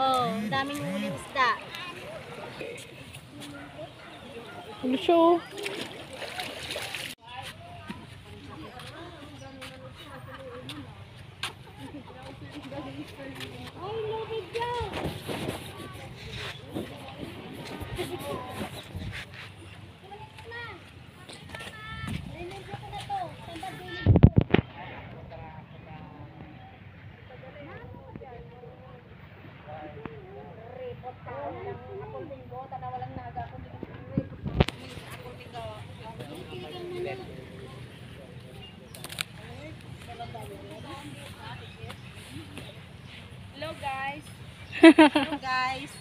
Oh, ang daming huling isda. Ano siya oh? Ay, lubid dyan. Hello guys. Hello guys.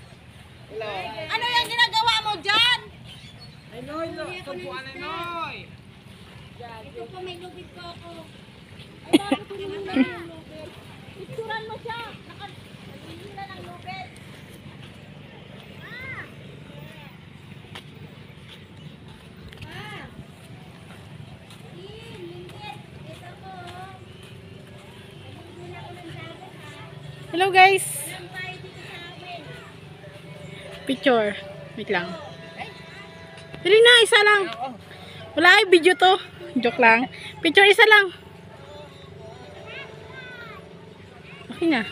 Hello. Ano yung ginagawa mo dyan? Ay Noy, tubuan ay Noy. Ito po, may lubid po ako. Ay, bakit hinihila ng lubid? Picturan mo siya. Hinihila ng lubid. Ah! Ah! Lingkit. Ito po. Hinihila ko ng dagat ha. Hello guys. Walang tayo dito sa amin. Picture. Wait lang. Dali na, isa lang. Wala ay video to. Joke lang. Picture isa lang. Okay na.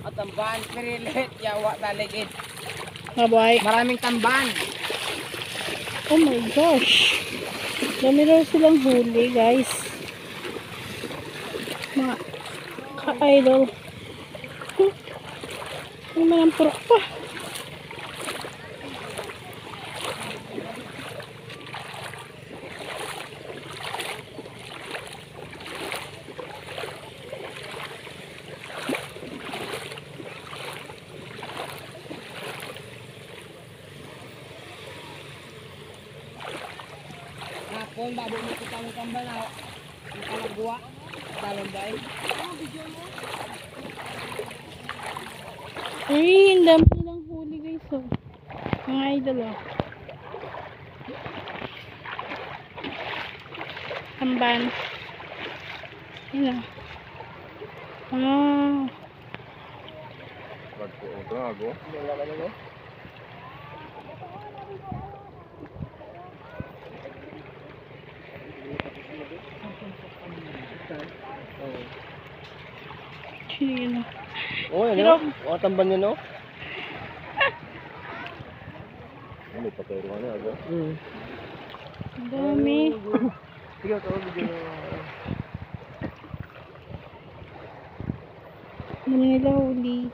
At tamban, pirilit, yawa taligid. Bye-bye. Maraming tamban. Oh my gosh. Dami raw silang huli, guys. Mga ka-idol. Ano man ang purok pa. Hapon, bago mo kita ang tamban na ang kalagwa. Talon ba eh? Ay, ang dami nilang huli, guys. Oh. Mga idol, oh. Tamban. Yun, oh. Ah. Trago. Yun, oh. Oh, yan Pero- yun. Mga tamban yun, no? Ano, patero ka na, aga? Ang dami. Sige, tawag video na. Dami nila huli.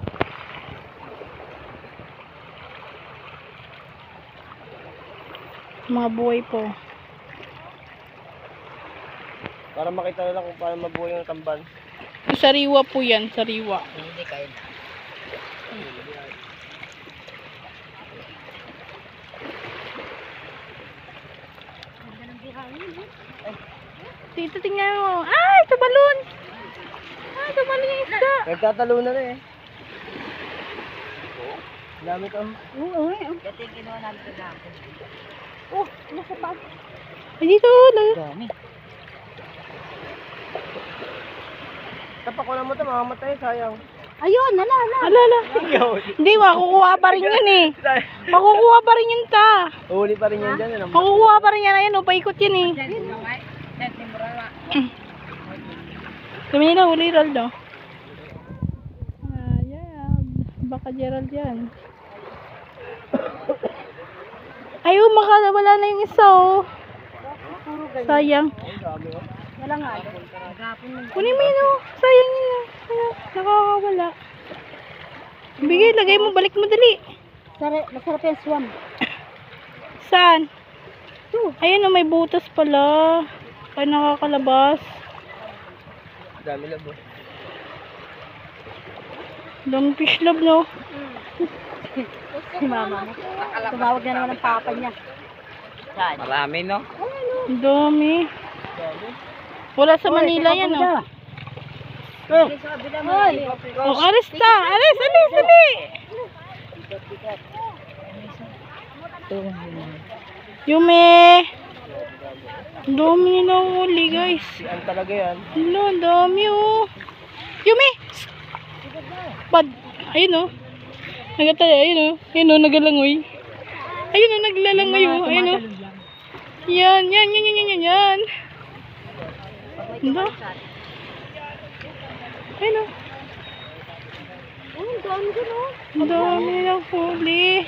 Mga buhay po. Para makita nila kung paano mabuhay yung tamban. Sariwa po yan, sariwa. Hindi kayo na. Dito tingnan mo. Ay, tumalon! Ay, tumalon yung isda. Nagtatalunan na eh. Dami to. Oo, ay. Ito yung ginawa namin kagapon. Oh, nasa pa. Ay, dito. Dami. Tapakulan mo ito, mamamatay, sayang. Ayun, hala. Alala. Hindi, makukuha pa rin yun eh. Makukuha pa rin yun ta. Huli pa rin yan dyan. Ano? Makukuha pa rin yan. Ayan, oh, paikot yun eh. Kami nila huli, Roldo. Ayan. Baka Gerald yan. Ayaw, wala na yung isa oh. Sayang. Wala nga. Kunin mo yun oh. Sayang yun oh. Sayang. Nakakawala. Bigay, lagay mo. Balik mo dali. Masarap yung swam. Saan? Ayun oh, may butas pala. Ay, nakakalabas. Dami labo. Daming fish love, no? Si mama mo. Tumawag na naman ang papa niya. Marami, no? Ang dami. Wala sa Manila yan, no? Oh, alis ta! Alis! Yume! Ang dami nila huli, guys. Yan talaga yan. Ano, ang dami, oh. Yume! Bad. Ayun, oh. Nagataya, ayun, oh. Ayun, oh, nagalangoy. Ayun, oh, naglalangoy, oh. Ayun, oh. Yan. Ano? Ayun, oh. Ang dami nilang huli.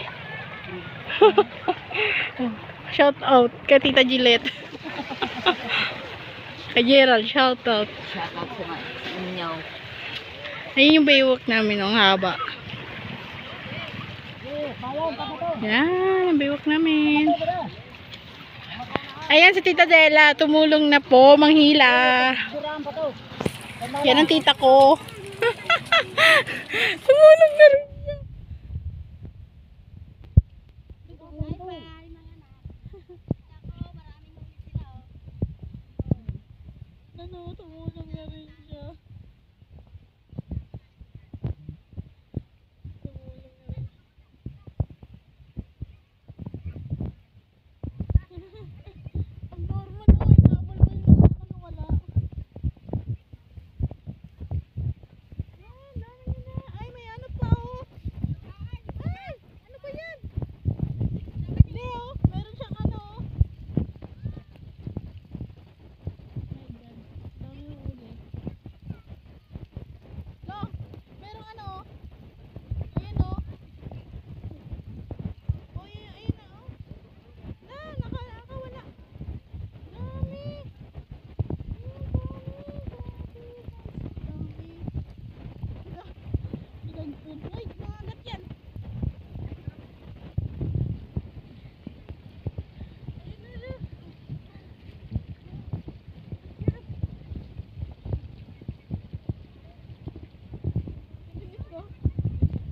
Shout out kay Tita Gillette. Kay Gerald, shout out. Shoutout sa inyo. Ayun yung baywalk namin, ang haba. Yan, ang baywalk namin. Ayan si Tita Dela, tumulong na po, manghila. Yan ang tita ko. Tumulong na rin siya. Tumulong na rin siya. Ang normal na, inabol ko yung wala. Ay, may ano pa, oh. Ay, ano ba yan? Leo, meron siyang ano, oh. My God, dami yung uli. Lo, merong ano, oh. Ayan, oh. Oh, ayun na, oh. Nakawala. Dami. Uy, nangagat yan.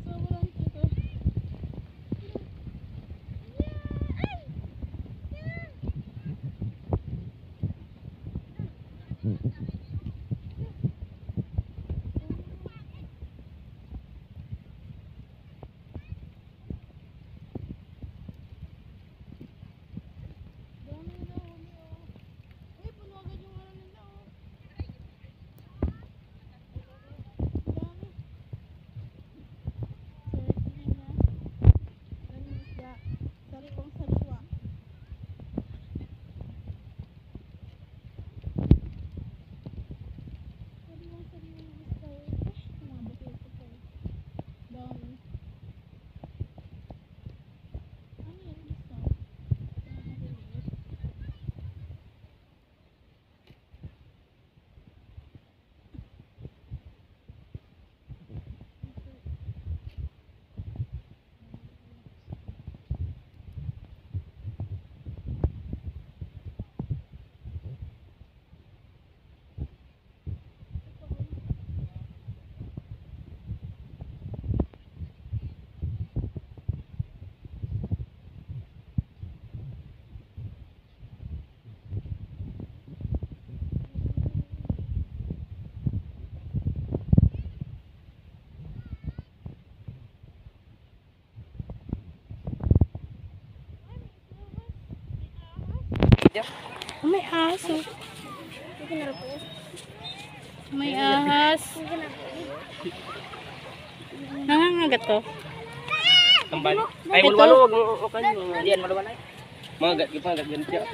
Sobrang cute. Dami nila huli, oh. Uy, puno agad yung ano nila, oh. Dami. Sarili na. Daming isda. Sariwang sariwa. Sariwang sariwa yung isda, oh. Umabot yung ito pa, oh. Dami. Ano yung isda? Oh, may aso. May ahas. Nangangagat to. Tamban. Ay, walwalo. Wag mo kan. Diyan walwala. Mga gat pa ganyan siya.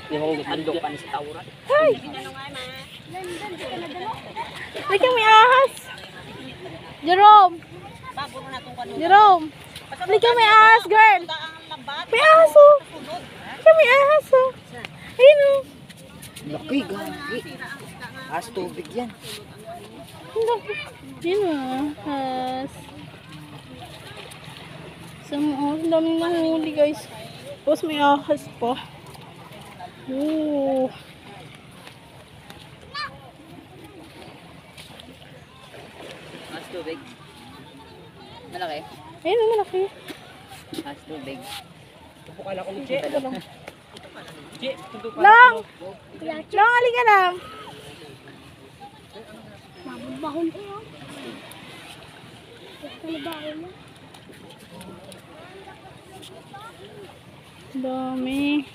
Yung handog pa ni sa tawran. Ay! Lagyan may ahas. Jerome! Jerome! Lagyan may ahas, girl! May ahas, oh! Lagyan may ahas, oh! Ayun, oh! Laki, gagi. As tubig yan. Yun, oh. Ahas. Ang daming nahuli, guys. Tapos may ahas pa. Oh. tubig. Malaki. Ayun, malaki. Taas tubig. Tupukan ako ni Che. Che, tutukan Lang! ako. Lang, halika lang. Bahon eh, oh. Bahon na. Dami.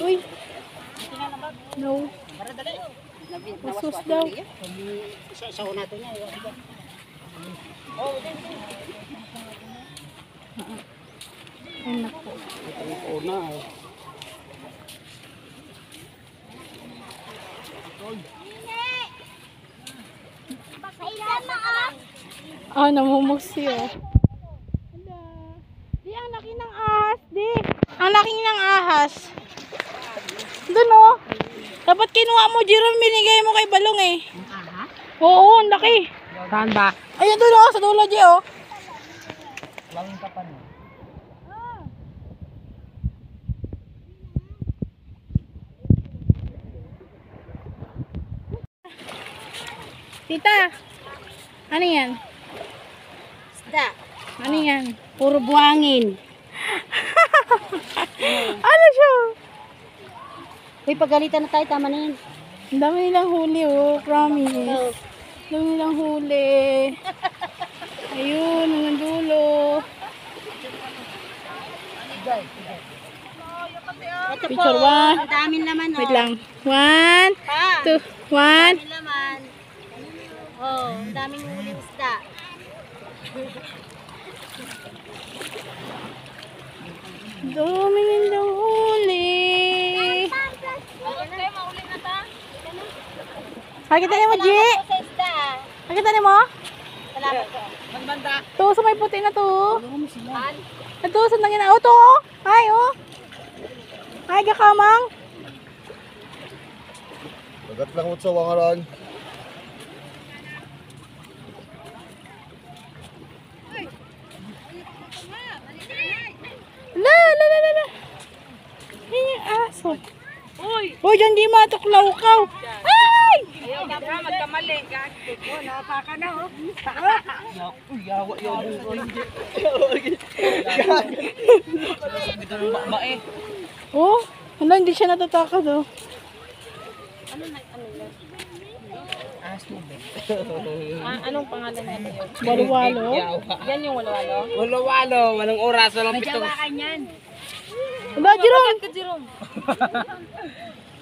Uy. No. Masus daw. Sa una to niya. Ay, naku. Una. Kailan na ah? Ah, namumuksi oh. Hala. Di, ang laki ng ahas, di. Ang laki ng ahas. Doon oh. Dapat kinuha mo, Jerome, binigay mo kay Balong eh. Aha. Oo, ang laki. Saan ba? Ayun doon oh, sa dulo, Di oh. Langin ka pa no. Tita, ano yan? Isda. Ano yan? Puro buhangin. Ano siya? Uy, pagalitan na tayo, tama na yan. Ang dami nilang huli oh, promise. Ang dami nilang huli. Ayun, hanggang dulo. Ito Picture one. Ang daming laman, oh. Wait lang. 1, 2, 1. Daming laman. Oh, ang daming huling isda. Dami nilang huli. Nakita niyo mo, G? Sa isda, ah. Nakita niyo mo? Salamat po. Ito, sa may puti na to. Ito, sa nangin na. Oh, ito oh. Ay, oh. Ay, gakamang. Dagat lang mo sa wangaran. La, la, la, la, la. Yan yung aso. Uy, dyan di matuklaw ka. Ay! Ayaw na po magkamali. Oh, napaka na, oh. Uy, yawa yawa. Ito ng bakba eh. Oh, wala, hindi siya natatakad oh. Anong pangalan niya yun? Walwalo. Yawa. Yan yung walwalo? Walo-walo. Walang oras. Walang May pitong. jawakan yan. Wala, Jerome. Jerome.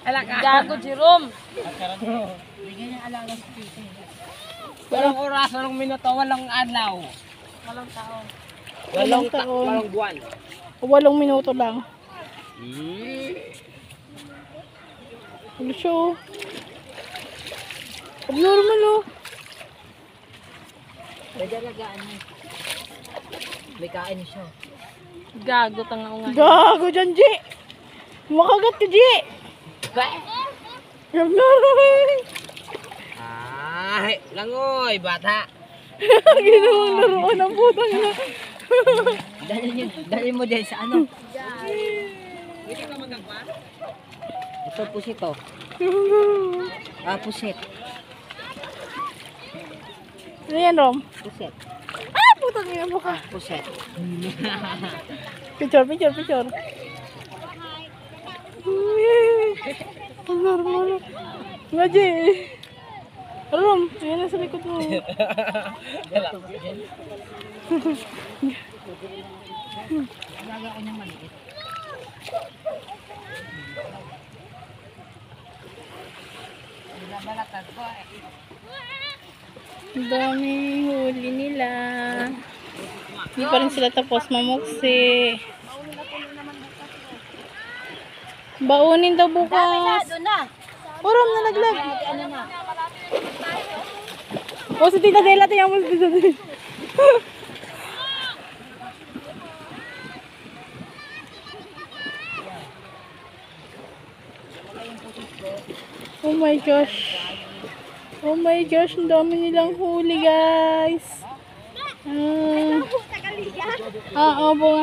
Alaka. Gago, Jerome. Bigyan niya alaga sa tito. Walang oras. Walang minuto. Walang adlaw. Walang tao. Walang taon. Walang buwan. 8 minuto lang. Ano siya oh? Abnormal oh. May dalagaan niya. May kain siya. Gago, tanga ko nga. Gago dyan, G. Makagat ka, G. Abnormal. Ay, langoy, bata. Ginawang laruan ng putang na. Dali mo din sa ano? Ito pusit oh. Pusit. Ano yan, Rom? Pusit. Ah, putang ina mo ka. Pusit. Picture, picture, picture. Ang normal. Ngaji. Rom, yan na sa likod mo. Alaga ko niya maliit. Nilabalatag ko eh. Ang dami huli nila. Hindi pa rin sila tapos mamuksi. Baunin daw bukas. Doon na. Rom, nalaglag. Ano na? O, si Tita Dela, tingnan mo si Tita Dela. Oh my gosh. Oh my gosh, ang dami nilang huli, guys. Oo.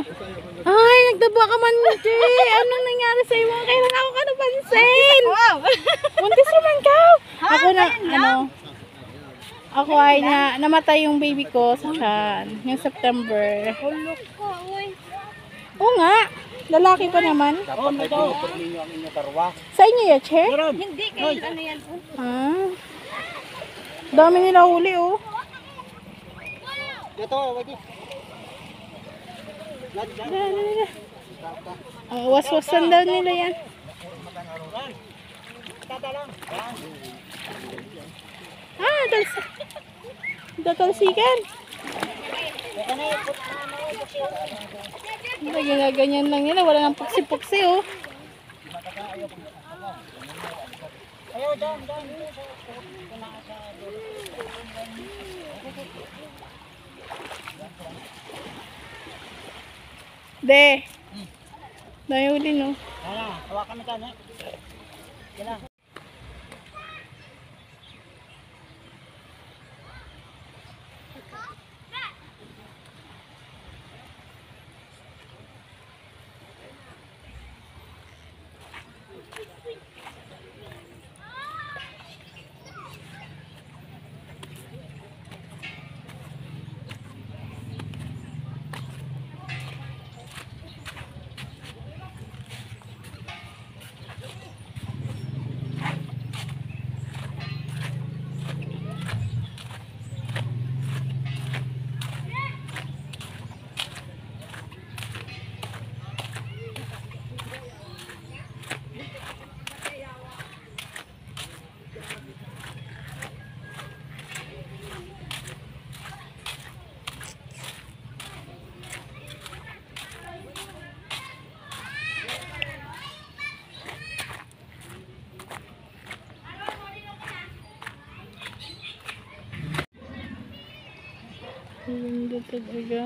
Ay, nagdaba ka man, Che. Anong nangyari sa'yo? Kailan ako ka napansin? Buntis naman ka. Ako na, ano, Ako ay namatay yung baby ko sa tiyan. Yung September. Hulok ko, uy. Oo nga. Lalaki pa naman. Dapat may tinupot ninyo ang inyong karwa. Sa inyo yan, Che? Hindi, kahit ano yan. Ah. Dami nila huli, oh. Dito, wagi. Ang waswasan daw nila yan. Ah, datalsikan. Ginaganyan lang yan. Wala nang puksi-puksi, oh. De. Dahil huli, no? Ano, hawakan mo tayo. Yan. Ganda talaga.